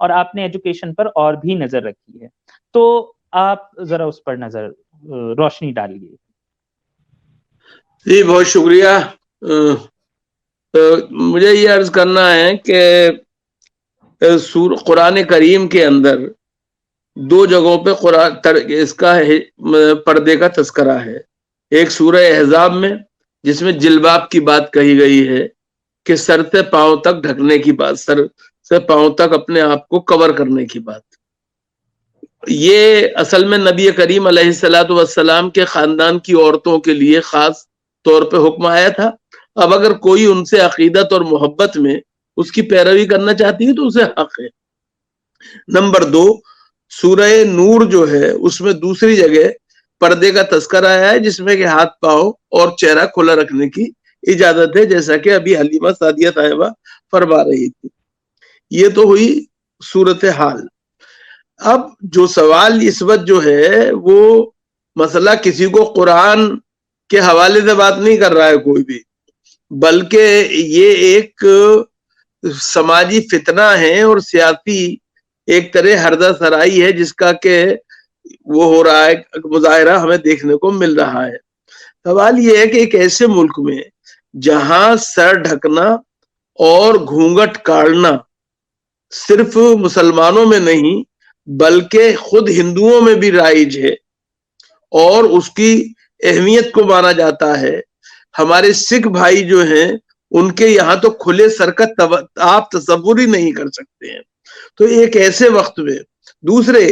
اور آپ نے ایجوکیشن پر اور بھی نظر رکھی ہے. تو آپ ذرا اس پر نظر روشنی ڈالیے. جی بہت شکریہ. مجھے یہ عرض کرنا ہے کہ قرآن کریم کے اندر 2 جگہوں پہ اس کا پردے کا تذکرہ ہے. ایک سورہ احزاب میں جس میں جلباب کی بات کہی گئی ہے کہ سر سے پاؤں تک ڈھکنے کی بات، سر سے پاؤں تک اپنے آپ کو کور کرنے کی بات. یہ اصل میں نبی کریم علیہ الصلوۃ والسلام کے خاندان کی عورتوں کے لیے خاص طور پہ حکم آیا تھا. اب اگر کوئی ان سے عقیدت اور محبت میں اس کی پیروی کرنا چاہتی ہے تو اسے حق ہے. نمبر 2 سورہ نور جو ہے اس میں دوسری جگہ پردے کا تذکرہ آیا ہے جس میں کہ ہاتھ پاؤں اور چہرہ کھلا رکھنے کی اجازت ہے، جیسا کہ ابھی حلیمہ سعدیہ طیبہ فرما رہی تھی. یہ تو ہوئی صورتحال. اب جو سوال اس وقت جو ہے وہ مسئلہ کسی کو قرآن کے حوالے سے بات نہیں کر رہا ہے کوئی بھی، بلکہ یہ ایک سماجی فتنہ ہے اور سیاسی ایک طرح ہردہ سرائی ہے جس کا کہ وہ ہو رہا ہے، مظاہرہ ہمیں دیکھنے کو مل رہا ہے. سوال یہ ہے کہ ایک ایسے ملک میں جہاں سر ڈھکنا اور گھونگھٹ کاٹنا صرف مسلمانوں میں نہیں بلکہ خود ہندوؤں میں بھی رائج ہے اور اس کی اہمیت کو مانا جاتا ہے. ہمارے سکھ بھائی جو ہیں ان کے یہاں تو کھلے سر کا آپ تصور ہی نہیں کر سکتے ہیں. تو ایک ایسے وقت میں دوسرے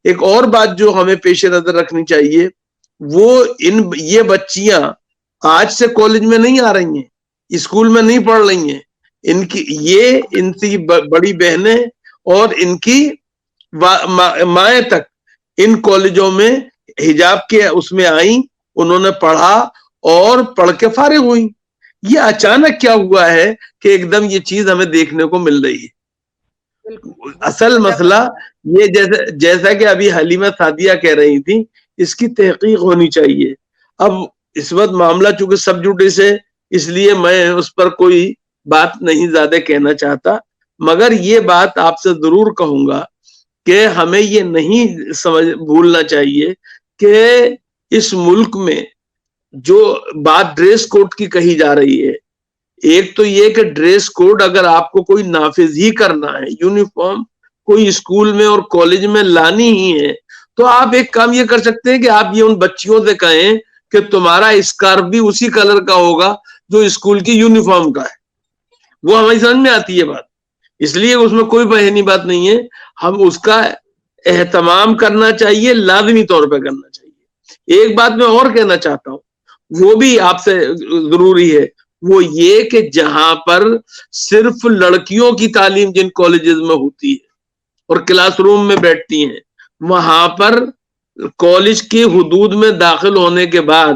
ایک اور بات جو ہمیں پیش نظر رکھنی چاہیے، وہ یہ بچیاں آج سے کالج میں نہیں آ رہی ہیں، اسکول میں نہیں پڑھ رہی ہیں. ان کی بڑی بہنیں اور ان کی مائیں تک ان کالجوں میں حجاب کے اس میں آئیں، انہوں نے پڑھا اور پڑھ کے فارغ ہوئی. یہ اچانک کیا ہوا ہے کہ ایک دم یہ چیز ہمیں دیکھنے کو مل رہی ہے. اصل مسئلہ یہ جیسا کہ ابھی حلیمہ سعدیہ کہہ رہی تھی، اس کی تحقیق ہونی چاہیے. اب اس وقت معاملہ چونکہ سب جوڈیس ہے اس لیے میں اس پر کوئی بات نہیں زیادہ کہنا چاہتا، مگر یہ بات آپ سے ضرور کہوں گا کہ ہمیں یہ نہیں بھولنا چاہیے کہ اس ملک میں جو بات ڈریس کوڈ کی کہی جا رہی ہے، ایک تو یہ کہ ڈریس کوڈ اگر آپ کو کوئی نافذ ہی کرنا ہے، یونیفارم کوئی اسکول میں اور کالج میں لانی ہی ہے، تو آپ ایک کام یہ کر سکتے ہیں کہ آپ یہ ان بچیوں سے کہیں کہ تمہارا اسکارف بھی اسی کلر کا ہوگا جو اسکول کی یونیفارم کا ہے. وہ ہماری سمجھ میں آتی ہے بات، اس لیے اس میں کوئی بہنی بات نہیں ہے. ہم اس کا اہتمام کرنا چاہیے، لازمی طور پہ کرنا چاہیے. ایک بات میں اور کہنا چاہتا ہوں، وہ بھی آپ سے ضروری ہے، وہ یہ کہ جہاں پر صرف لڑکیوں کی تعلیم جن کالجز میں ہوتی ہے اور کلاس روم میں بیٹھتی ہیں، وہاں پر کالج کی حدود میں داخل ہونے کے بعد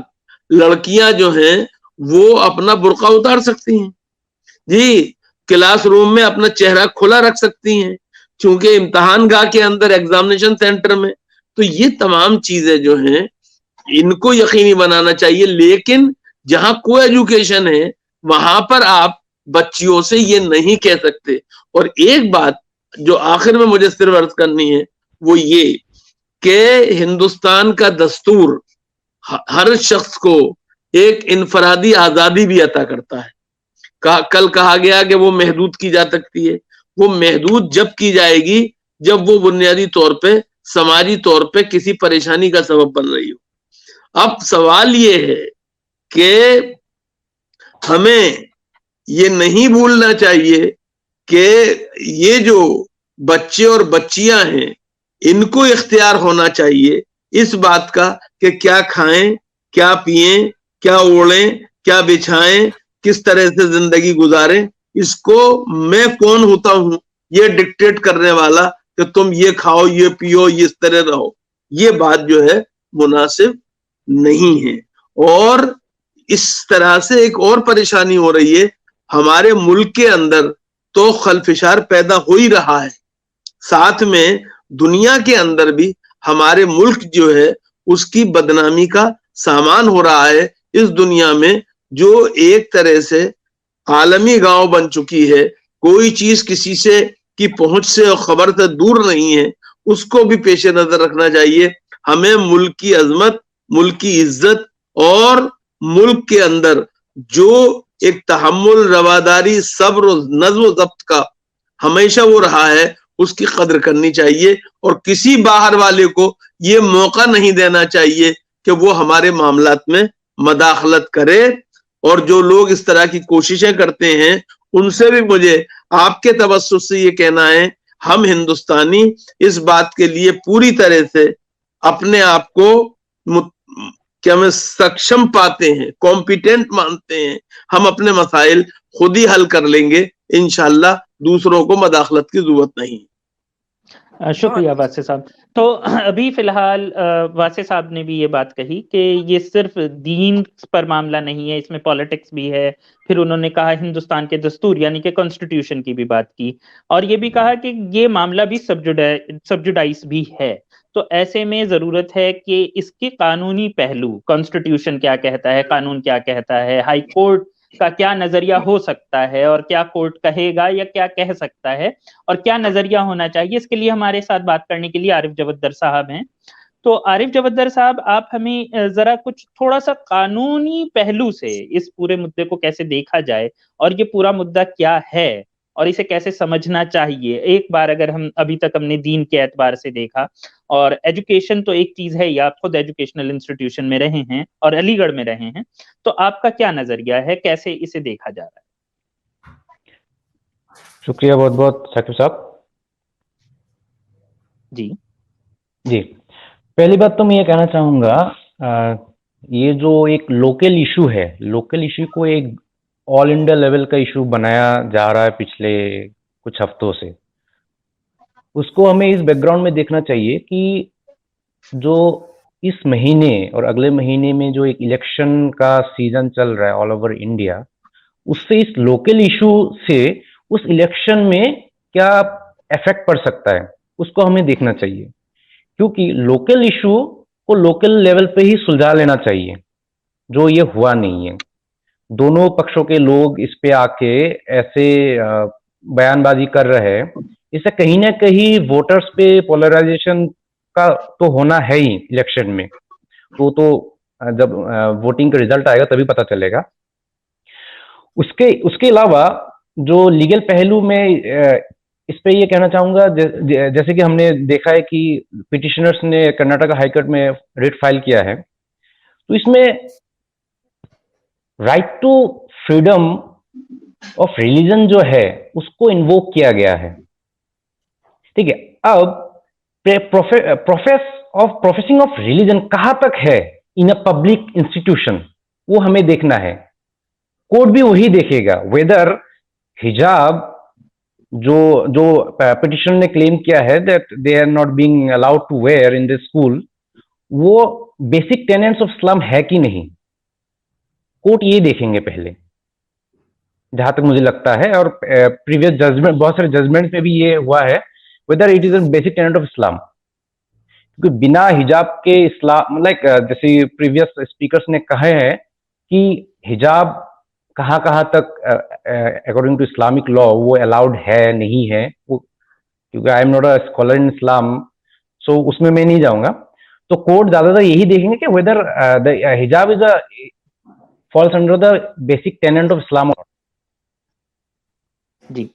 لڑکیاں جو ہیں وہ اپنا برقع اتار سکتی ہیں، جی کلاس روم میں اپنا چہرہ کھلا رکھ سکتی ہیں، چونکہ امتحان گاہ کے اندر ایگزامینیشن سینٹر میں. تو یہ تمام چیزیں جو ہیں ان کو یقینی بنانا چاہیے. لیکن جہاں کو ایجوکیشن ہے وہاں پر آپ بچیوں سے یہ نہیں کہہ سکتے. اور ایک بات جو آخر میں مجھے صرف عرض کرنی ہے وہ یہ کہ ہندوستان کا دستور ہر شخص کو ایک انفرادی آزادی بھی عطا کرتا ہے. کل کہا گیا کہ وہ محدود کی جا سکتی ہے، وہ محدود جب کی جائے گی جب وہ بنیادی طور پہ سماجی طور پہ کسی پریشانی کا سبب بن رہی ہو. اب سوال یہ ہے کہ ہمیں یہ نہیں بھولنا چاہیے کہ یہ جو بچے اور بچیاں ہیں ان کو اختیار ہونا چاہیے اس بات کا کہ کیا کھائیں، کیا پئیں، کیا اوڑھیں، کیا بچھائیں، کس طرح سے زندگی گزاریں. اس کو میں کون ہوتا ہوں یہ ڈکٹیٹ کرنے والا کہ تم یہ کھاؤ، یہ پیو، یہ اس طرح رہو، یہ بات جو ہے مناسب نہیں ہے. اور اس طرح سے ایک اور پریشانی ہو رہی ہے ہمارے ملک کے اندر، تو خلفشار پیدا ہو ہی رہا ہے، ساتھ میں دنیا کے اندر بھی ہمارے ملک جو ہے اس کی بدنامی کا سامان ہو رہا ہے. اس دنیا میں جو ایک طرح سے عالمی گاؤں بن چکی ہے، کوئی چیز کسی سے کی پہنچ سے اور خبر سے دور نہیں ہے، اس کو بھی پیش نظر رکھنا چاہیے. ہمیں ملک کی عظمت، ملک کی عزت اور ملک کے اندر جو ایک تحمل، رواداری، صبر و نظم و ضبط کا ہمیشہ وہ رہا ہے، اس کی قدر کرنی چاہیے، اور کسی باہر والے کو یہ موقع نہیں دینا چاہیے کہ وہ ہمارے معاملات میں مداخلت کرے. اور جو لوگ اس طرح کی کوششیں کرتے ہیں ان سے بھی مجھے آپ کے توسط سے یہ کہنا ہے، ہم ہندوستانی اس بات کے لیے پوری طرح سے اپنے آپ کو کہ ہمیں سکشم پاتے ہیں، کمپیٹنٹ مانتے ہیں، ہم اپنے مسائل خود ہی حل کر لیں گے انشاءاللہ، دوسروں کو مداخلت کی ضرورت نہیں. شکریہ واسع صاحب. تو ابھی فی الحال واسع صاحب نے بھی یہ بات کہی کہ یہ صرف دین پر معاملہ نہیں ہے، اس میں پالیٹکس بھی ہے. پھر انہوں نے کہا ہندوستان کے دستور یعنی کہ کانسٹیٹیوشن کی بھی بات کی، اور یہ بھی کہا کہ یہ معاملہ بھی سبجوڈائز بھی ہے. تو ایسے میں ضرورت ہے کہ اس کے قانونی پہلو، کانسٹیٹیوشن کیا کہتا ہے، قانون کیا کہتا ہے، ہائی کورٹ کا کیا نظریہ ہو سکتا ہے، اور کیا کورٹ کہے گا یا کیا کہہ سکتا ہے، اور کیا نظریہ ہونا چاہیے، اس کے لیے ہمارے ساتھ بات کرنے کے لیے عارف جوادر صاحب ہیں. تو عارف جوادر صاحب، آپ ہمیں ذرا کچھ تھوڑا سا قانونی پہلو سے اس پورے مدعے کو کیسے دیکھا جائے، اور یہ پورا مدعا کیا ہے اور اسے کیسے سمجھنا چاہیے. ایک بار اگر ابھی تک ہم نے دین کے اعتبار سے دیکھا، اور ایجوکیشن تو ایک چیز ہے ہی، آپ خود ایجوکیشنل انسٹیٹیوشن میں رہے ہیں اور علی گڑھ میں رہے ہیں، تو آپ کا کیا نظریہ ہے، کیسے اسے دیکھا جا رہا ہے؟ شکریہ بہت بہت ثاقب صاحب. جی پہلی بات تو میں یہ کہنا چاہوں گا، یہ جو ایک لوکل ایشو ہے، لوکل ایشو کو ایک آل انڈیا لیول کا ایشو بنایا جا رہا ہے پچھلے کچھ ہفتوں سے. اس کو ہمیں اس بیک گراؤنڈ میں دیکھنا چاہیے کہ جو اس مہینے اور اگلے مہینے میں جو ایک الیکشن کا سیزن چل رہا ہے آل اوور انڈیا، اس سے اس لوکل ایشو سے اس الیکشن میں کیا افیکٹ پڑ سکتا ہے، اس کو ہمیں دیکھنا چاہیے. کیونکہ لوکل ایشو کو لوکل لیول پہ ہی سلجھا لینا چاہیے، جو یہ ہوا نہیں ہے. دونوں پکشوں کے لوگ اس پہ آ کے ایسے بیان بازی کر رہے ہیں، اس سے کہیں نہ کہیں ووٹرز پہ پولرائزیشن کا تو ہونا ہے ہی الیکشن میں. وہ تو جب ووٹنگ کا ریزلٹ آئے گا تبھی پتہ چلے گا. اس کے علاوہ جو لیگل پہلو میں اس پہ یہ کہنا چاہوں گا، جیسے کہ ہم نے دیکھا ہے کہ پٹیشنرز نے کرناٹک ہائی کورٹ میں ریٹ فائل کیا ہے، تو اس میں right to freedom of religion جو ہے اس کو انووک کیا گیا ہے. ٹھیک ہے، اب پروفیسنگ آف ریلیجن کہاں تک ہے ان اے پبلک انسٹیٹیوشن، وہ ہمیں دیکھنا ہے. کورٹ بھی وہی دیکھے گا ویدر حجاب جو پٹیشن نے کلیم کیا ہے that they are not being allowed to wear in the school, وہ بیسک ٹینٹس آف اسلام ہے کہ نہیں. کورٹ یہ دیکھیں گے پہلے، جہاں تک مجھے لگتا ہے. اور پریویس ججمنٹ، بہت سارے ججمنٹ میں بھی یہ ہوا ہے whether it is a basic tenet of Islam. کیونکہ بنا حجاب کے اسلام، لائک جیسے پریویس اسپیکرز نے کہے ہیں کہ حجاب کہاں کہاں تک اکارڈنگ ٹو اسلامک لا وہ الاؤڈ ہے نہیں ہے. کیونکہ I am not a scholar in Islam, so اس میں نہیں جاؤں گا. تو کورٹ زیادہ تر یہی دیکھیں گے کہ whether حجاب از اے falls under the basic tenet of Islam. جی،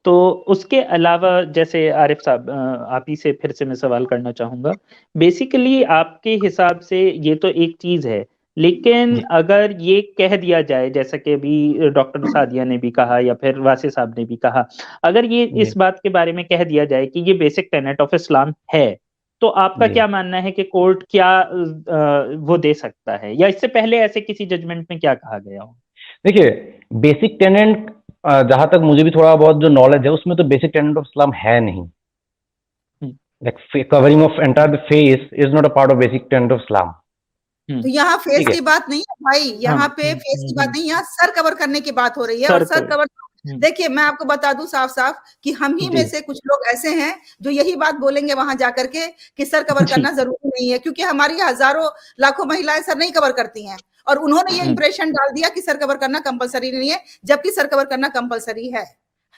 تو اس کے علاوہ جیسے عارف صاحب آپ ہی سے پھر سے میں سوال کرنا چاہوں گا. بیسیکلی آپ کے حساب سے یہ تو ایک چیز ہے، لیکن اگر یہ کہہ دیا جائے جیسا کہ ابھی ڈاکٹر سعدیہ نے بھی کہا یا پھر واسع صاحب نے بھی کہا، اگر یہ اس بات کے بارے میں کہہ دیا جائے کہ یہ بیسک ٹینٹ آف اسلام ہے، تو آپ کا کیا ماننا ہے کہ کورٹ کیا وہ دے سکتا ہے، یا اس سے پہلے ایسے کسی ججمنٹ میں کیا کہا گیا ہو؟ دیکھیے بیسک ٹینٹ، جہاں تک مجھے بھی تھوڑا بہت جو نالج ہے اس میں تو بیسک ٹینٹ آف اسلام ہے نہیں. Covering of entire face is not a part of basic tenet of Islam. تو یہاں فیس کی بات نہیں ہے بھائی، یہاں پہ فیس کی بات نہیں، یہاں سر کور کرنے کی بات ہو رہی ہے. اور سر کور، دیکھیے میں آپ کو بتا دوں صاف صاف کہ ہم ہی میں سے کچھ لوگ ایسے ہیں جو یہی بات بولیں گے وہاں جا کر کے کہ سر کور کرنا ضروری نہیں ہے، کیونکہ ہماری ہزاروں لاکھوں مہیلائیں سر نہیں کور کرتی ہیں، اور انہوں نے یہ امپریشن ڈال دیا کہ سر کور کرنا کمپلسری نہیں ہے، جبکہ سر کور کرنا کمپلسری ہے.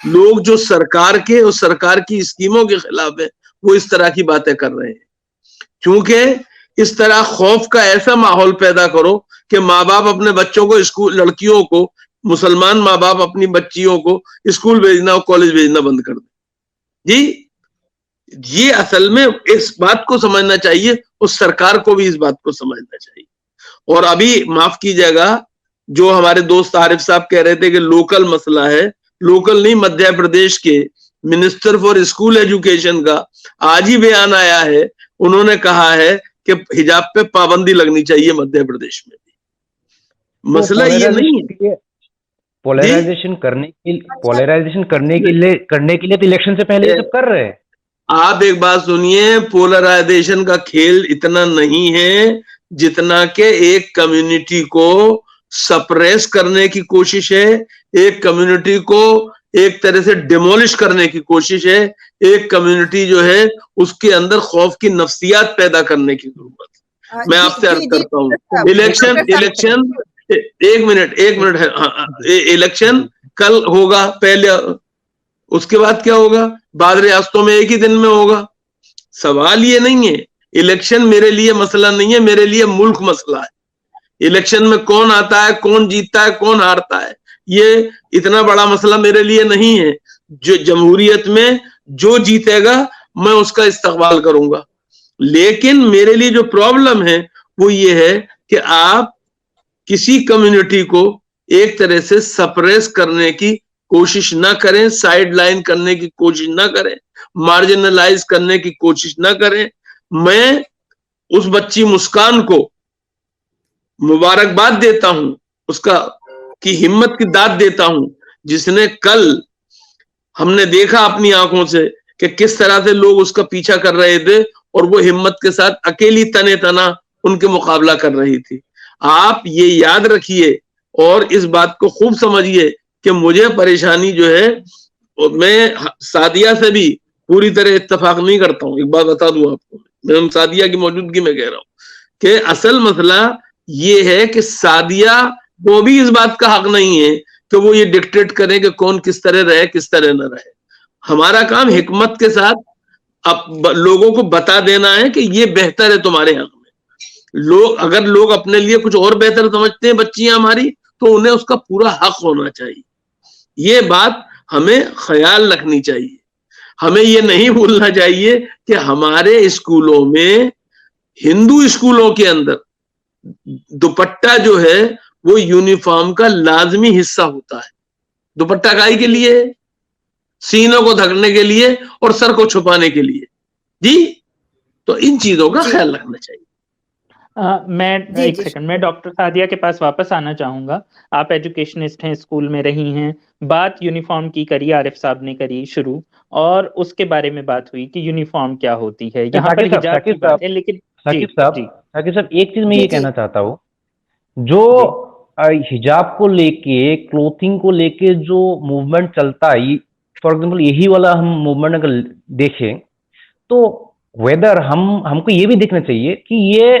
لوگ جو سرکار کے اور سرکار کی اسکیموں کے خلاف ہیں وہ اس طرح کی باتیں کر رہے ہیں. کیونکہ اس طرح خوف کا ایسا ماحول پیدا کرو کہ ماں باپ اپنے بچوں کو اسکول، لڑکیوں کو، مسلمان ماں باپ اپنی بچیوں کو اسکول بھیجنا اور کالج بھیجنا بند کر دیں. جی یہ اصل میں اس بات کو سمجھنا چاہیے، اس سرکار کو بھی اس بات کو سمجھنا چاہیے. اور ابھی معاف کیجیے گا، جو ہمارے دوست عارف صاحب کہہ رہے تھے کہ لوکل مسئلہ ہے، لوکل نہیں، مدھیہ پردیش کے منسٹر فار اسکول ایجوکیشن کا آج ہی بیان آیا ہے. انہوں نے کہا ہے کہ حجاب پہ پابندی لگنی چاہیے مدھیہ پردیش میں بھی. مسئلہ یہ نہیں ہے. پولرائزیشن کرنے کے لیے تو الیکشن سے پہلے یہ سب کر رہے ہیں. آپ ایک بات سنیے، پولرائزیشن کا کھیل اتنا نہیں ہے جتنا کہ ایک کمیونٹی کو سپریس کرنے کی کوشش ہے، ایک کمیونٹی کو ایک طرح سے ڈیمولش کرنے کی کوشش ہے، ایک کمیونٹی جو ہے اس کے اندر خوف کی نفسیات پیدا کرنے کی ضرورت ہے. میں آپ سے عرض کرتا ہوں، الیکشن ایک منٹ ہے، الیکشن کل ہوگا، پہلے اس کے بعد کیا ہوگا؟ بعض ریاستوں میں ایک ہی دن میں ہوگا. سوال یہ نہیں ہے، الیکشن میرے لیے مسئلہ نہیں ہے، میرے لیے ملک مسئلہ ہے. الیکشن میں کون آتا ہے، کون جیتتا ہے، کون ہارتا ہے، یہ اتنا بڑا مسئلہ میرے لیے نہیں ہے. جو جمہوریت میں جو جیتے گا میں اس کا استقبال کروں گا. لیکن میرے لیے جو پرابلم ہے وہ یہ ہے کہ آپ کسی کمیونٹی کو ایک طرح سے سپریس کرنے کی کوشش نہ کریں، سائیڈ لائن کرنے کی کوشش نہ کریں، مارجنلائز کرنے کی کوشش نہ کریں. میں اس بچی مسکان کو مبارکباد دیتا ہوں، اس کی ہمت کی داد دیتا ہوں، جس نے کل ہم نے دیکھا اپنی آنکھوں سے کہ کس طرح سے لوگ اس کا پیچھا کر رہے تھے اور وہ ہمت کے ساتھ اکیلی تنے تنا ان کے مقابلہ کر رہی تھی. آپ یہ یاد رکھیے اور اس بات کو خوب سمجھیے کہ مجھے پریشانی جو ہے، میں سعدیہ سے بھی پوری طرح اتفاق نہیں کرتا ہوں. ایک بات بتا دوں آپ کو، میں سعدیہ کی موجودگی میں کہہ رہا ہوں کہ اصل مسئلہ یہ ہے کہ سعدیہ کو بھی اس بات کا حق نہیں ہے کہ وہ یہ ڈکٹیٹ کریں کہ کون کس طرح رہے کس طرح نہ رہے. ہمارا کام حکمت کے ساتھ لوگوں کو بتا دینا ہے کہ یہ بہتر ہے تمہارے حق میں. اگر لوگ اپنے لیے کچھ اور بہتر سمجھتے ہیں بچیاں ہماری، تو انہیں اس کا پورا حق ہونا چاہیے. یہ بات ہمیں خیال رکھنی چاہیے. ہمیں یہ نہیں بھولنا چاہیے کہ ہمارے اسکولوں میں، ہندو اسکولوں کے اندر دوپٹہ جو ہے وہ یونیفارم کا لازمی حصہ ہوتا ہے. دوپٹہ کائی کے لیے؟ سینوں کو ڈھکنے کے لیے اور سر کو چھپانے کے لیے. جی تو ان چیزوں کا خیال رکھنا چاہیے. میں ایک سیکنڈ میں ڈاکٹر سعدیہ کے پاس واپس آنا چاہوں گا. آپ ایجوکیشنسٹ ہیں، اسکول میں رہی ہیں. بات یونیفارم کی کری، عارف صاحب نے کری شروع، اور اس کے بارے میں بات ہوئی کہ یونیفارم کیا ہوتی ہے. یہاں پر حجاب کی بات ہے، لیکن ثاقب صاحب ایک چیز میں یہ کہنا چاہتا ہوں، جو حجاب کو لے کے، کلوتھنگ کو لے کے جو موومنٹ چلتا ہے، فار ایگزامپل یہی والا ہم موومنٹ اگر دیکھیں تو ویدر ہم کو یہ بھی دیکھنا چاہیے کہ یہ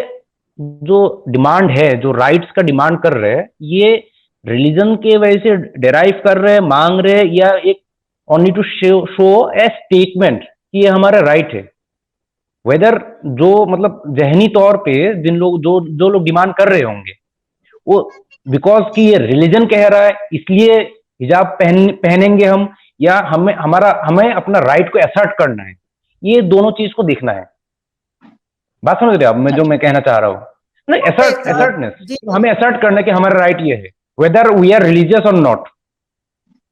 جو ڈیمانڈ ہے، جو رائٹس کا ڈیمانڈ کر رہے، یہ ریلیجن کے وجہ سے ڈیرائیو کر رہے، مانگ رہے، یا ایک only to show a statement کہ یہ ہمارا رائٹ ہے. ویدر جو مطلب ذہنی طور پہ جو لوگ ڈیمانڈ کر رہے ہوں گے، وہ بیکاز کہ یہ ریلیجن کہہ رہا ہے اس لیے حجاب پہنیں گے ہم، یا ہمیں اپنا رائٹ کو اسرٹ کرنا ہے. یہ دونوں چیز کو دیکھنا ہے. بات سمجھ رہے آپ جو میں کہنا چاہ رہا ہوں؟ نہیں، ہمیں اسرٹ کرنا ہے کہ ہمارا رائٹ یہ ہے، ویدر وی آر ریلیجیس اور ناٹ.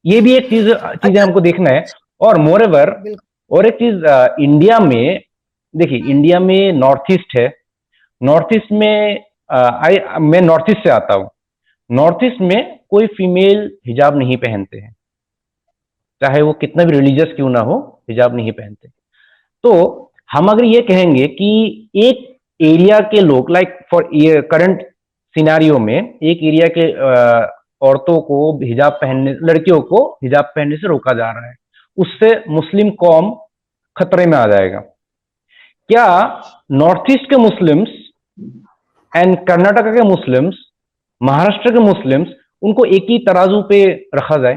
یہ بھی ایک چیز ہم کو دیکھنا ہے. اور مور ایور اور ایک چیز، انڈیا میں دیکھیے، انڈیا میں نارتھ ایسٹ ہے. نارتھ ایسٹ میں نارتھ ایسٹ سے آتا ہوں. نارتھ ایسٹ میں کوئی فیمیل حجاب نہیں پہنتے ہیں، چاہے وہ کتنا بھی ریلیجیس کیوں نہ ہو، حجاب نہیں پہنتے. تو ہم اگر یہ کہیں گے کہ ایک ایریا کے لوگ، لائک فار کرنٹ سیناریو میں ایک ایریا کے عورتوں کو حجاب پہننے، لڑکیوں کو حجاب پہننے سے روکا جا رہا ہے، اس سے مسلم قوم خطرے میں آ جائے گا. کیا نارتھ ایسٹ کے مسلمس اینڈ کرناٹک کے مسلمس، مہاراشٹر کے مسلمس، ان کو ایک ہی ترازو پہ رکھا جائے؟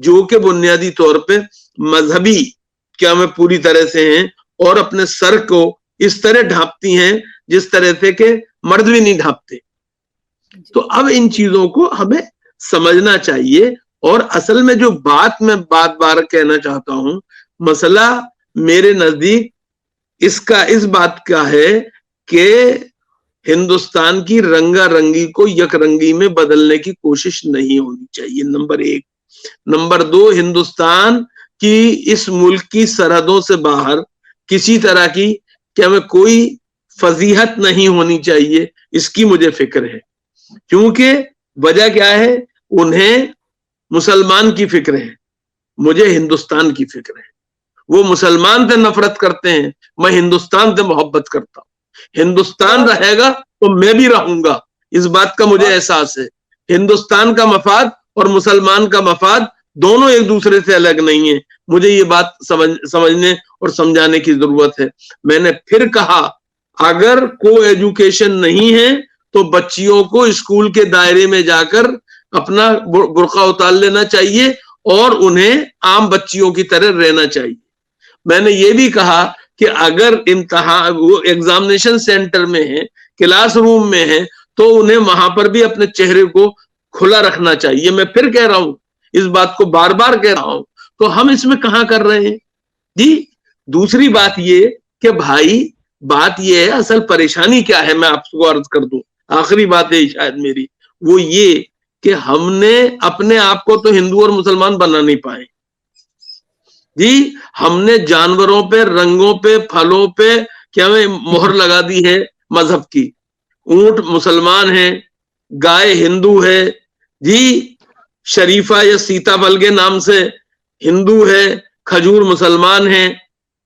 جو کہ بنیادی طور پہ مذہبی کیا میں پوری طرح سے ہیں اور اپنے سر کو اس طرح ڈھانپتی ہیں جس طرح سے کہ مرد بھی نہیں ڈھانپتے. تو اب ان چیزوں کو ہمیں سمجھنا چاہیے. اور اصل میں جو بات میں بار کہنا چاہتا ہوں, مسئلہ میرے نزدیک اس بات کا ہے کہ ہندوستان کی رنگا رنگی کو یک رنگی میں بدلنے کی کوشش نہیں ہونی چاہیے, نمبر 1. نمبر 2, ہندوستان کی اس ملک کی سرحدوں سے باہر کسی طرح کی کیا میں کوئی فضیحت نہیں ہونی چاہیے, اس کی مجھے فکر ہے. کیونکہ وجہ کیا ہے, انہیں مسلمان کی فکر ہے, مجھے ہندوستان کی فکر ہے. وہ مسلمان سے نفرت کرتے ہیں, میں ہندوستان سے محبت کرتا ہوں. ہندوستان رہے گا تو میں بھی رہوں گا, اس بات کا مجھے احساس ہے. ہندوستان کا مفاد اور مسلمان کا مفاد دونوں ایک دوسرے سے الگ نہیں ہیں. مجھے یہ بات سمجھنے اور سمجھانے کی ضرورت ہے. میں نے پھر کہا, اگر کو ایجوکیشن نہیں ہے تو بچیوں کو اسکول کے دائرے میں جا کر اپنا برقع اتار لینا چاہیے اور انہیں عام بچیوں کی طرح رہنا چاہیے. میں نے یہ بھی کہا کہ اگر امتحان وہ ایگزامینیشن سینٹر میں ہے, کلاس روم میں ہے, تو انہیں وہاں پر بھی اپنے چہرے کو کھلا رکھنا چاہیے. میں پھر کہہ رہا ہوں, اس بات کو بار کہہ رہا ہوں. تو ہم اس میں کہاں کر رہے ہیں جی. دوسری بات یہ کہ بھائی بات یہ ہے, اصل پریشانی کیا ہے میں آپ کو عرض کر دوں, آخری بات ہے شاید میری, وہ یہ کہ ہم نے اپنے آپ کو تو ہندو اور مسلمان بنا نہیں پائے جی. ہم نے جانوروں پہ, رنگوں پہ, پھلوں پہ کیا میں مہر لگا دی ہے مذہب کی. اونٹ مسلمان ہے, گائے ہندو ہے جی, شریفہ یا سیتا پھل کے نام سے ہندو ہے, کھجور مسلمان ہے,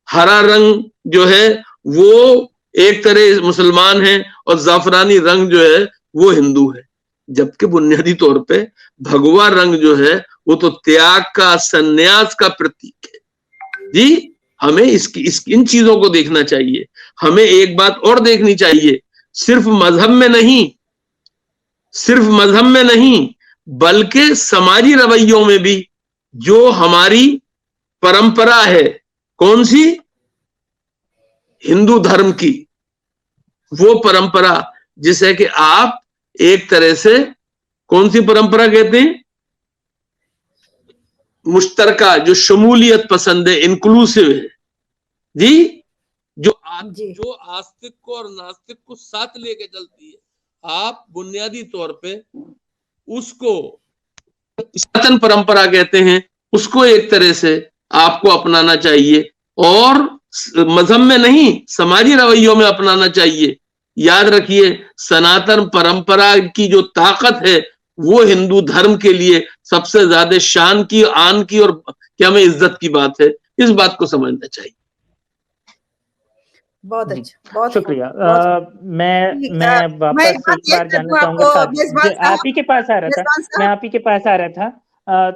ہرا رنگ جو ہے وہ ایک طرح مسلمان ہے, اور زعفرانی رنگ جو ہے وہ ہندو ہے. جبکہ بنیادی طور پہ بھگوا رنگ جو ہے وہ تو تیاگ کا, سنیاس کا پرتیک ہے جی. ہمیں ان چیزوں کو دیکھنا چاہیے. ہمیں ایک بات اور دیکھنی چاہیے, صرف مذہب میں نہیں بلکہ سماجی رویوں میں بھی جو ہماری پرمپرا ہے, کون سی, ہندو دھرم کی, وہ پرمپرا جسے کہ آپ ایک طرح سے کون سی پرمپرا کہتے ہیں, مشترکہ, جو شمولیت پسند ہے, انکلوسیو ہے جی, جو آستک کو اور ناستک کو ساتھ لے کے چلتی ہے. آپ بنیادی طور پہ اس کو سناتن پرمپرا کہتے ہیں, اس کو ایک طرح سے آپ کو اپنانا چاہیے, اور مذہب میں نہیں سماجی رویوں میں اپنانا چاہیے. یاد رکھیے, سناتن پرمپرا کی جو طاقت ہے وہ ہندو دھرم کے لیے سب سے زیادہ شان کی, آن کی اور کیا میں عزت کی بات ہے. اس بات کو سمجھنا چاہیے. بہت اچھا, بہت شکریہ. میں واپس ایک بار جاننا چاہوں گا, آپ ہی کے پاس آ رہا تھا,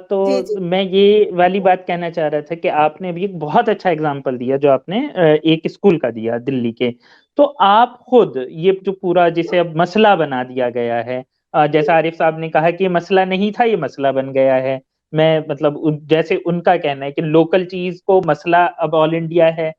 تو میں یہ والی بات کہنا چاہ رہا تھا کہ آپ نے بھی ایک بہت اچھا اگزامپل دیا جو آپ نے ایک اسکول کا دیا دلی کے. تو آپ خود یہ جو پورا جسے اب مسئلہ بنا دیا گیا ہے, جیسا عارف صاحب نے کہا کہ یہ مسئلہ نہیں تھا, یہ مسئلہ بن گیا ہے. میں مطلب جیسے ان کا کہنا ہے کہ لوکل چیز کو مسئلہ اب آل انڈیا ہے,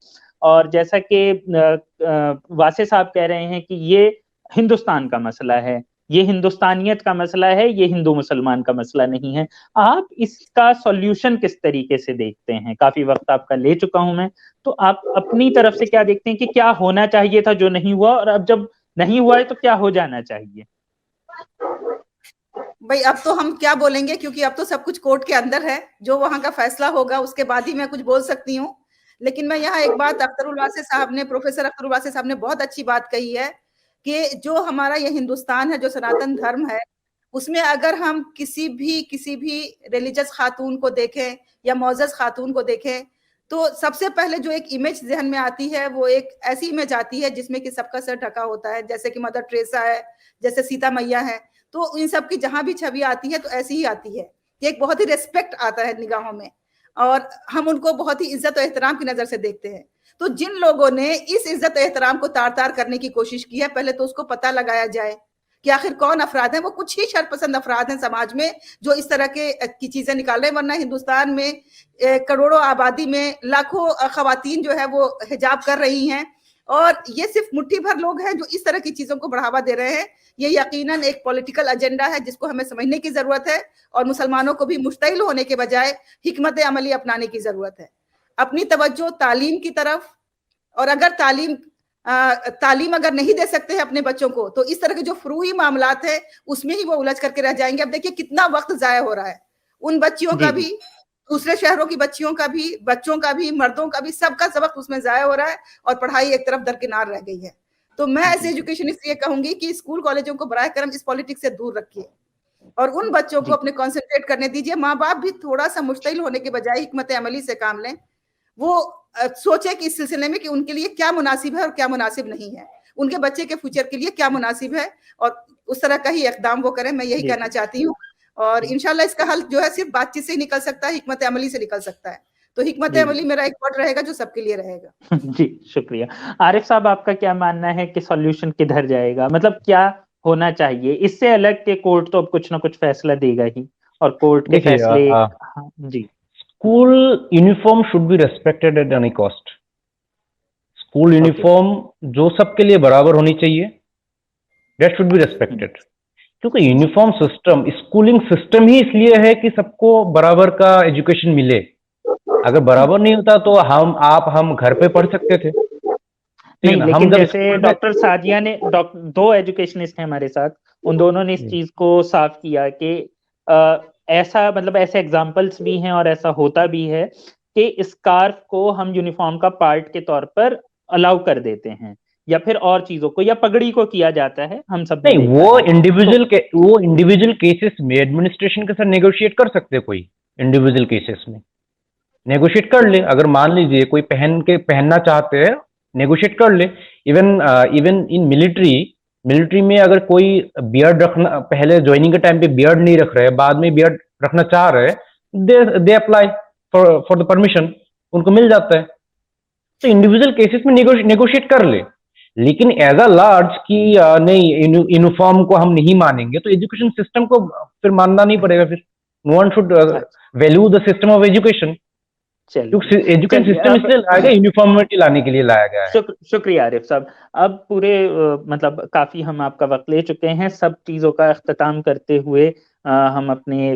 اور جیسا کہ واسع صاحب کہہ رہے ہیں کہ یہ ہندوستان کا مسئلہ ہے, یہ ہندوستانیت کا مسئلہ ہے, یہ ہندو مسلمان کا مسئلہ نہیں ہے. آپ اس کا سولوشن کس طریقے سے دیکھتے ہیں؟ کافی وقت آپ کا لے چکا ہوں میں, تو آپ اپنی طرف سے کیا دیکھتے ہیں کہ کیا ہونا چاہیے تھا جو نہیں ہوا, اور اب جب نہیں ہوا ہے تو کیا ہو جانا چاہیے؟ بھائی اب تو ہم کیا بولیں گے, کیونکہ اب تو سب کچھ کورٹ کے اندر ہے, جو وہاں کا فیصلہ ہوگا اس کے بعد ہی میں کچھ بول سکتی ہوں. لیکن میں یہاں ایک بات, اختر الواسع صاحب نے, پروفیسر اختر الواسع صاحب نے بہت اچھی بات کہی ہے کہ جو ہمارا یہ ہندوستان ہے, جو سناتن دھرم ہے, اس میں اگر ہم کسی بھی ریلیجس خاتون کو دیکھیں یا معزز خاتون کو دیکھیں, تو سب سے پہلے جو ایک امیج ذہن میں آتی ہے وہ ایک ایسی امیج آتی ہے جس میں کہ سب کا سر ڈھکا ہوتا ہے, جیسے کہ مدر ٹریسا ہے, جیسے سیتا میاں ہے. تو ان سب کی جہاں بھی چھوی آتی ہے تو ایسی ہی آتی ہے کہ ایک بہت ہی ریسپیکٹ آتا ہے نگاہوں میں, اور ہم ان کو بہت ہی عزت و احترام کی نظر سے دیکھتے ہیں. تو جن لوگوں نے اس عزت و احترام کو تار تار کرنے کی کوشش کی ہے, پہلے تو اس کو پتہ لگایا جائے کہ آخر کون افراد ہیں. وہ کچھ ہی شرپسند افراد ہیں سماج میں جو اس طرح کی چیزیں نکال رہے ہیں, ورنہ ہندوستان میں کروڑوں آبادی میں لاکھوں خواتین جو ہے وہ حجاب کر رہی ہیں, اور یہ صرف مٹھی بھر لوگ ہیں جو اس طرح کی چیزوں کو بڑھاوا دے رہے ہیں. یہ یقیناً ایک پولیٹیکل ایجنڈا ہے جس کو ہمیں سمجھنے کی ضرورت ہے, اور مسلمانوں کو بھی مشتعل ہونے کے بجائے حکمت عملی اپنانے کی ضرورت ہے. اپنی توجہ تعلیم کی طرف, اور اگر تعلیم اگر نہیں دے سکتے ہیں اپنے بچوں کو, تو اس طرح کے جو فروعی معاملات ہیں اس میں ہی وہ الجھ کر کے رہ جائیں گے. اب دیکھیے کتنا وقت ضائع ہو رہا ہے ان بچیوں کا بھی, دوسرے شہروں کی بچیوں کا بھی, بچوں کا بھی, مردوں کا بھی, سب کا وقت اس میں ضائع ہو رہا ہے, اور پڑھائی ایک طرف درکنار رہ گئی ہے. تو میں ایسے ایجوکیشنسٹ یہ کہوں گی کہ اسکول کالجوں کو براہ کرم اس پالیٹکس سے دور رکھیے, اور ان بچوں کو اپنے کانسنٹریٹ کرنے دیجیے. ماں باپ بھی تھوڑا سا مشتعل ہونے کے بجائے حکمت عملی سے کام لیں. وہ سوچے کہ اس سلسلے میں کہ ان کے لیے کیا مناسب ہے اور کیا مناسب نہیں ہے, ان کے بچے کے فیوچر کے لیے کیا مناسب ہے, اور اس طرح کا ہی اقدام وہ کریں. میں یہی کہنا چاہتی ہوں, اور انشاءاللہ اس کا حل جو ہے صرف بات چیت سے ہی نکل سکتا ہے, حکمت عملی سے نکل سکتا ہے. تو حکمت عملی میرا ایک ورڈ رہے گا جو سب کے لیے رہے گا. جی شکریہ. عارف صاحب, آپ کا کیا ماننا ہے کہ سولوشن کدھر جائے گا, مطلب کیا ہونا چاہیے اس سے الگ کہ کورٹ تو اب کچھ نہ کچھ فیصلہ دے گا ہی, اور کورٹ کے فیصلے. جی, school uniform should be respected at any cost. School uniform جو سب کے لیے برابر ہونی چاہیے, دیٹ شوڈ بی ریسپیکٹڈ. کیونکہ یونیفارم سسٹم, اسکولنگ سسٹم ہی اس لیے ہے کہ سب کو برابر کا ایجوکیشن ملے. اگر برابر نہیں ہوتا تو ہم گھر پہ پڑھ سکتے تھے. نہیں, لیکن جیسے ڈاکٹر سعدیہ نے, دو ایجوکیشنسٹ ہیں ہمارے ساتھ, ان دونوں نے اس چیز کو صاف کیا کہ ایسا, مطلب ایسے ایگزامپلس بھی ہیں اور ایسا ہوتا بھی ہے کہ اسکارف کو ہم یونیفارم کا پارٹ کے طور پر الاؤ کر دیتے ہیں, یا پھر اور چیزوں کو, یا پگڑی کو کیا جاتا ہے. ہم سب نہیں, وہ انڈیویجول کیسز میں ایڈمنسٹریشن کے ساتھ نیگوشیٹ کر سکتے. کوئی انڈیویجول کیسز میں نیگوشیٹ کر لے. اگر مان لیجیے کوئی پہننا چاہتے ہیں, نیگوشیٹ کر لے. ایون ان ملٹری میں اگر کوئی بیئرڈ رکھنا, پہلے جوائننگ کے ٹائم پہ بیئرڈ نہیں رکھ رہے, بعد میں بیئرڈ رکھنا چاہ رہے, they apply for the permission, ان کو مل جاتا ہے. تو انڈیویجول کیسز میں نیگوشیٹ کر لے. لیکن ایز اے لارج کی نہیں, یونیفارم کو ہم نہیں مانیں گے, تو ایجوکیشن سسٹم کو پھر ماننا نہیں پڑے گا. پھر no one should value the system of education. Education system اس لیے لایا گیا, یونیفارمٹی لانے کے لیے لایا گیا ہے. شکریہ عارف صاحب. اب پورے مطلب کافی ہم آپ کا وقت لے چکے ہیں. سب چیزوں کا اختتام کرتے ہوئے ہم اپنے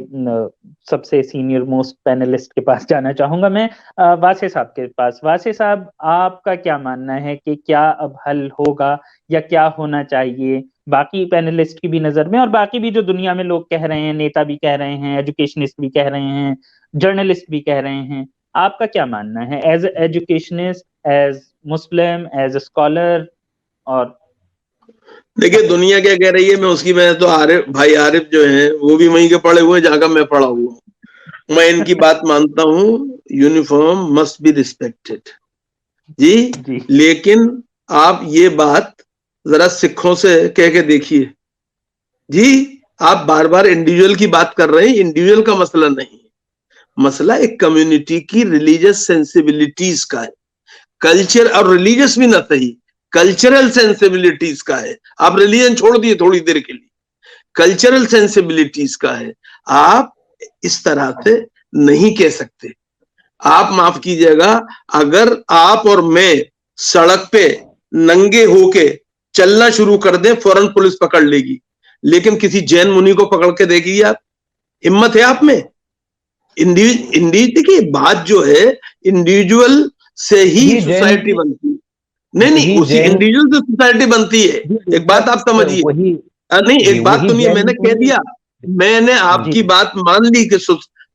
سب سے سینئر موسٹ پینلسٹ کے پاس جانا چاہوں گا میں, واسع صاحب کے پاس. واسع صاحب, آپ کا کیا ماننا ہے کہ کیا اب حل ہوگا یا کیا ہونا چاہیے باقی پینلسٹ کی بھی نظر میں, اور باقی بھی جو دنیا میں لوگ کہہ رہے ہیں, نیتا بھی کہہ رہے ہیں, ایجوکیشنسٹ بھی کہہ رہے ہیں, جرنلسٹ بھی کہہ رہے ہیں. آپ کا کیا ماننا ہے as a educationist, as Muslim, as a scholar? اور دیکھیے دنیا کیا کہہ رہی ہے, میں تو عارف بھائی, عارف جو ہیں وہ بھی وہیں کے پڑھے ہوئے, جہاں کا میں پڑھا ہوا ہوں. میں ان کی بات مانتا ہوں, یونیفارم مسٹ بی ریسپیکٹڈ. جی, لیکن آپ یہ بات ذرا سکھوں سے کہہ کے دیکھیے. جی, آپ بار بار انڈیویجول کی بات کر رہے ہیں. انڈیویجول کا مسئلہ نہیں, مسئلہ ایک کمیونٹی کی ریلیجس سینسیبلٹیز کا ہے. کلچر اور ریلیجس بھی نہ صحیح, کلچرل سینسیبلٹیز کا ہے. آپ ریلیجن چھوڑ دیے تھوڑی دیر کے لیے, کلچرل سینسیبلٹیز کا ہے. آپ اس طرح سے نہیں کہہ سکتے. آپ معاف کیجئے گا, اگر آپ اور میں سڑک پہ ننگے ہو کے چلنا شروع کر دیں, فوراً پولیس پکڑ لے گی. لیکن کسی جین منی کو پکڑ کے دیکھیے آپ, ہمت ہے آپ میں؟ دیکھیے بات جو ہے انڈیویجول سے ہی سوسائٹی بنتی ہے. نہیں, اسی انڈیویجول سے سوسائٹی بنتی ہے. ایک بات آپ سمجھیے, نہیں ایک بات سنیے, میں نے کہہ دیا, میں نے آپ کی بات مان لی کہ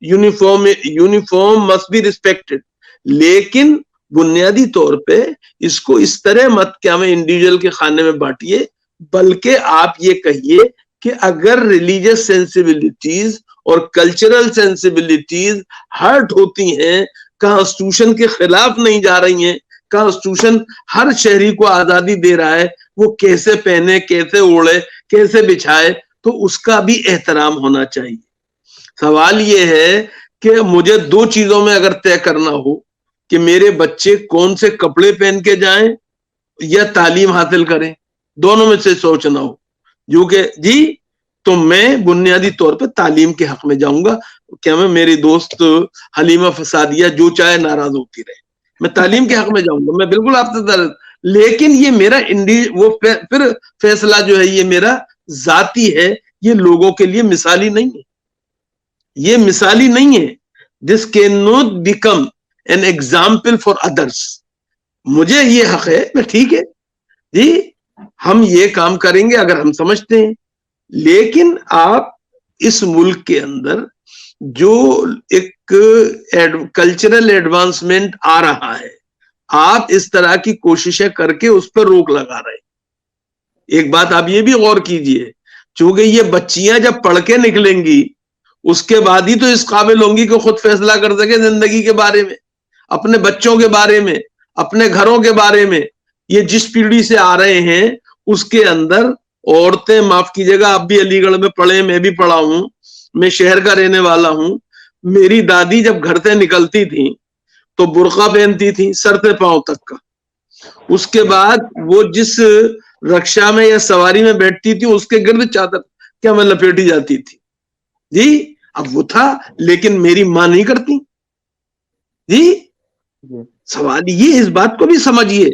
یونیفارم مسٹ بی ریسپیکٹڈ, لیکن بنیادی طور پہ اس کو اس طرح مت کہ ہمیں انڈیویجول کے خانے میں بانٹیے, بلکہ آپ یہ کہیے کہ اگر ریلیجس سینسیبلٹیز اور کلچرل سینسیبلٹیز ہرٹ ہوتی ہیں, کانسٹیٹیوشن کے خلاف نہیں جا رہی ہیں, کانسٹیٹیوشن ہر شہری کو آزادی دے رہا ہے, وہ کیسے پہنے, کیسے اوڑھے, کیسے بچھائے, تو اس کا بھی احترام ہونا چاہیے. سوال یہ ہے کہ مجھے دو چیزوں میں اگر طے کرنا ہو کہ میرے بچے کون سے کپڑے پہن کے جائیں یا تعلیم حاصل کریں, دونوں میں سے سوچنا ہو, جو کہ جی تو میں بنیادی طور پہ تعلیم کے حق میں جاؤں گا. کیا میں میری دوست حلیمہ فسادیہ جو چاہے ناراض ہوتی رہے, میں تعلیم کے حق میں جاؤں گا, میں بالکل آپ سے لیکن یہ میرا وہ پھر فیصلہ جو ہے یہ میرا ذاتی ہے, یہ لوگوں کے لیے مثالی نہیں ہے, یہ مثالی نہیں ہے. This can not become an example for others. مجھے یہ حق ہے, میں ٹھیک ہے جی ہم یہ کام کریں گے اگر ہم سمجھتے ہیں, لیکن آپ اس ملک کے اندر جو ایک کلچرل ایڈوانسمنٹ آ رہا ہے, آپ اس طرح کی کوششیں کر کے اس پر روک لگا رہے ہیں. ایک بات آپ یہ بھی غور کیجئے, چونکہ یہ بچیاں جب پڑھ کے نکلیں گی اس کے بعد ہی تو اس قابل ہوں گی کہ خود فیصلہ کر سکے زندگی کے بارے میں, اپنے بچوں کے بارے میں, اپنے گھروں کے بارے میں. یہ جس پیڑھی سے آ رہے ہیں اس کے اندر عورتیں, معاف کیجیے گا, آپ بھی علی گڑھ میں پڑھے, میں بھی پڑھا ہوں, میں شہر کا رہنے والا ہوں. میری دادی جب گھر سے نکلتی تھی تو برقع پہنتی تھی سر سے پاؤں تک کا. اس کے بعد وہ جس رکشا میں یا سواری میں بیٹھتی تھی اس کے گرد چادر کیا میں لپیٹی جاتی تھی جی. اب وہ تھا, لیکن میری ماں نہیں کرتی جی. سوال یہ, اس بات کو بھی سمجھیے,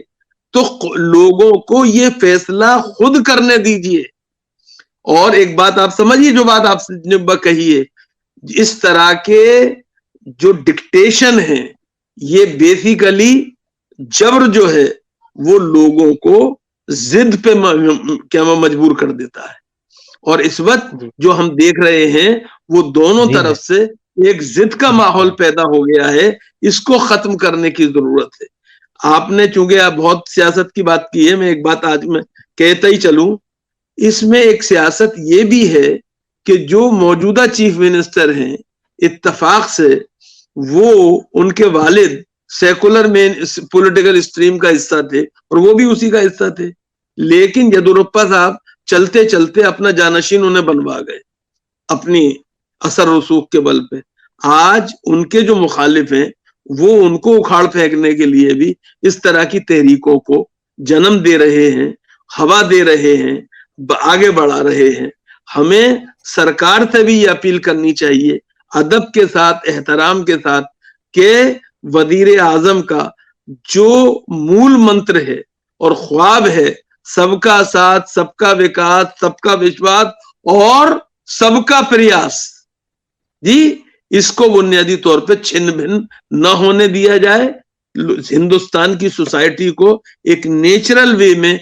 تو لوگوں کو یہ فیصلہ خود کرنے دیجئے. اور ایک بات آپ سمجھیے, جو بات آپ نے کہی ہے, اس طرح کے جو ڈکٹیشن ہیں یہ بیسیکلی جبر جو ہے وہ لوگوں کو ضد پہ کیا مجبور کر دیتا ہے. اور اس وقت جو ہم دیکھ رہے ہیں وہ دونوں طرف سے ایک ضد کا ماحول پیدا ہو گیا ہے, اس کو ختم کرنے کی ضرورت ہے. آپ نے چونکہ آپ بہت سیاست کی بات کی ہے, میں ایک بات آج میں کہتا ہی چلوں, اس میں ایک سیاست یہ بھی ہے کہ جو موجودہ چیف منسٹر ہیں اتفاق سے وہ ان کے والد سیکولر میں پولیٹیکل اسٹریم کا حصہ تھے اور وہ بھی اسی کا حصہ تھے, لیکن یدورپا صاحب چلتے چلتے اپنا جانشین انہیں بنوا گئے اپنی اثر رسوخ کے بل پہ. آج ان کے جو مخالف ہیں وہ ان کو اکھاڑ پھینکنے کے لیے بھی اس طرح کی تحریکوں کو جنم دے رہے ہیں, ہوا دے رہے ہیں, آگے بڑھا رہے ہیں. ہمیں سرکار سے بھی یہ اپیل کرنی چاہیے ادب کے ساتھ, احترام کے ساتھ, کہ وزیر اعظم کا جو مول منتر ہے اور خواب ہے, سب کا ساتھ, سب کا وکاس, سب کا وشواس اور سب کا پریاس جی, اس کو بنیادی طور پہ چھن بھن نہ ہونے دیا جائے. ہندوستان کی سوسائٹی کو ایک نیچرل وے میں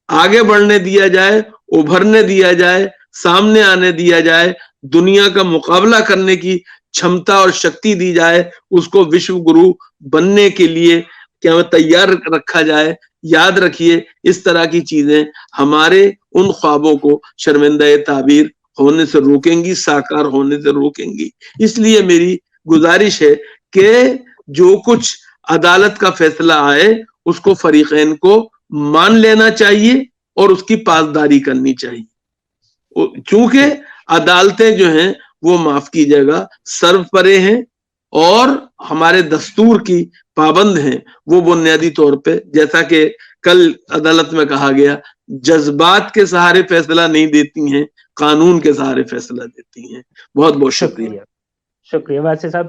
آگے بڑھنے دیا جائے, ابھرنے دیا جائے, سامنے آنے دیا جائے, دنیا کا مقابلہ کرنے کی چھمتا اور شکتی دی جائے, اس کو وشو گرو بننے کے لیے کیا تیار رکھا جائے. یاد رکھیے اس طرح کی چیزیں ہمارے ان خوابوں کو شرمندہ تعبیر ہونے سے روکیں گی, ساکار ہونے سے روکیں گی. اس لیے میری گزارش ہے کہ جو کچھ عدالت کا فیصلہ آئے اس کو فریقین کو مان لینا چاہیے اور اس کی پاسداری کرنی چاہیے, چونکہ عدالتیں جو ہیں وہ معاف کیجیے گا سرو پرے ہیں اور ہمارے دستور کی پابند ہیں. وہ بنیادی طور پہ جیسا کہ کل عدالت میں کہا گیا, جذبات کے سہارے فیصلہ نہیں دیتی ہیں, قانون کے سہارے فیصلہ دیتی ہیں. بہت بہت شکریہ. شکریہ واسع صاحب,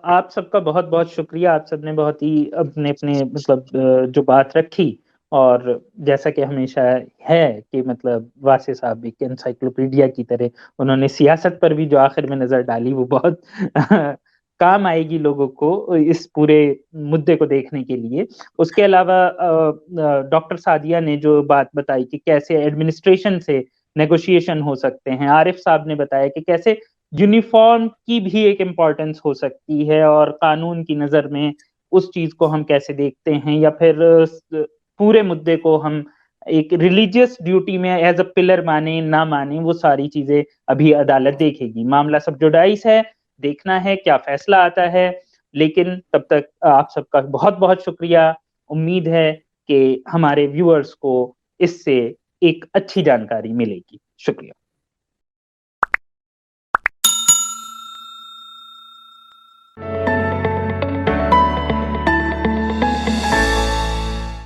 آپ سب کا بہت بہت شکریہ. آپ سب نے بہت ہی اپنے مطلب جو بات رکھی, اور جیسا کہ ہمیشہ ہے کہ مطلب واسع صاحب ایک انسائکلوپیڈیا کی طرح انہوں نے سیاست پر بھی جو آخر میں نظر ڈالی وہ بہت کام آئے گی لوگوں کو اس پورے مدے کو دیکھنے کے لیے. اس کے علاوہ ڈاکٹر سعدیہ نے جو بات بتائی کہ کیسے ایڈمنسٹریشن سے نیگوشیشن ہو سکتے ہیں, عارف صاحب نے بتایا کہ کیسے یونیفارم کی بھی ایک امپورٹنس ہو سکتی ہے اور قانون کی نظر میں اس چیز کو ہم کیسے دیکھتے ہیں, یا پھر پورے مدے کو ہم ایک ریلیجیس ڈیوٹی میں ایز اے پلر مانیں نہ مانیں, وہ ساری چیزیں ابھی عدالت دیکھے گی. معاملہ سب جوڈائز ہے, دیکھنا ہے کیا فیصلہ آتا ہے. لیکن تب تک آپ سب کا بہت بہت شکریہ. امید ہے کہ ہمارے ویورز کو اس سے ایک اچھی جانکاری ملے گی. شکریہ.